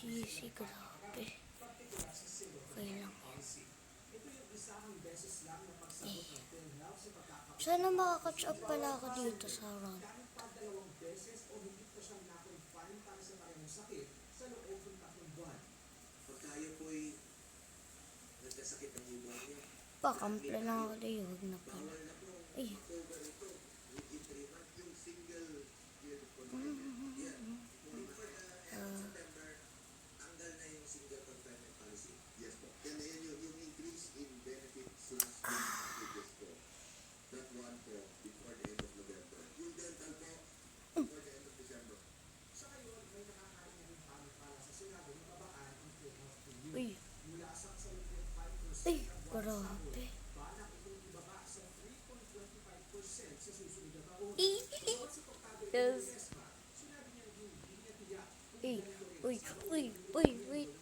GC, grabe. Okay lang yan. Sana makakatch up pala ako dito sa round. Pakample lang ako dito, huwag na pala. Ay. Uy. Ay, grabe. Yes. Uy, uy, uy, uy, wait.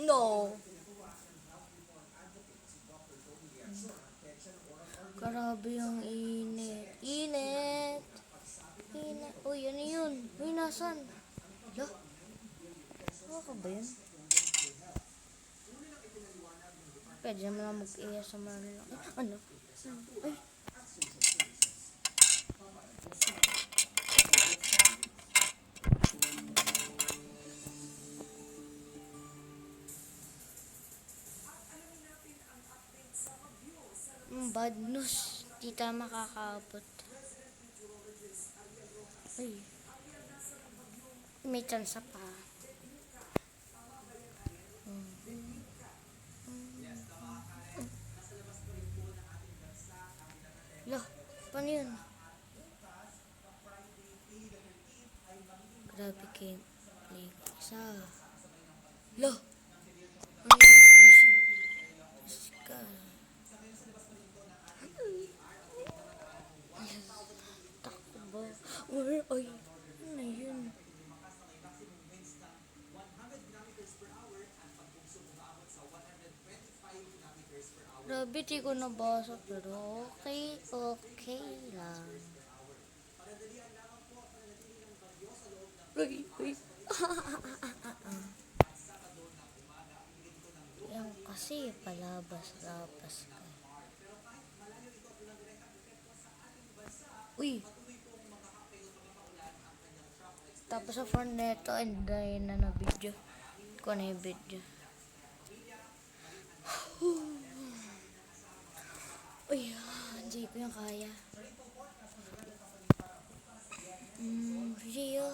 No. Grabe yung init. Init. Init. Uy, ano yun? Uy, nasan? Lo? Ano ka ba yun? Pwede mo lang mag-iya sa mga ano? Ay. Bad news. Di tayo makakaabot. Ay. May chance pa. Lo, paano yun? Grabe gameplay. Isa. Lo. Ano yung SGC? Ska. Takbo. Where are you? Ano yun? Grabe, di ko nabasa pero okay, okay lang. Uy, uy. Yan kasi palabas-labas ka. Uy. Tapos sa front neto, hindi na video. Ko na yung video. Uy, hindi ko yung kaya. Rio.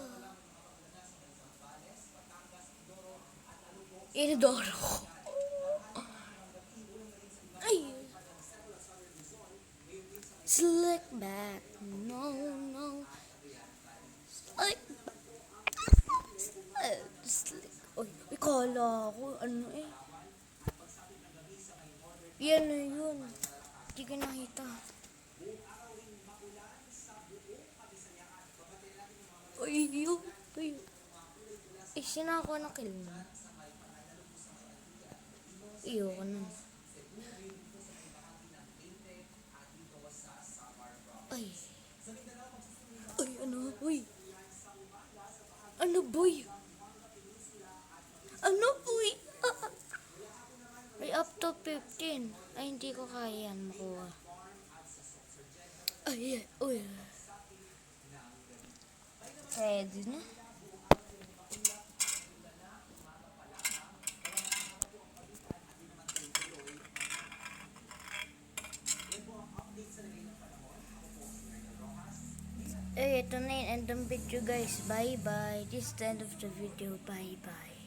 Inodoro ko. Ay. Slick back. No, no. Ay. Slick. Uy, kala ko, ano eh. Yan na yun. Hindi ka nakita. Uy, yun. Uy. Eh, sinako na kill mo. Iyo ko nun. Ay. Ay, ano? Uy. Ano, boy? Ano, boy? Ay, up to 15. Ay, hindi ko kaya yan makuha. Ay, uy. Ready na? Ito na yung end ng video guys. Bye bye. This is the end of the video. Bye bye.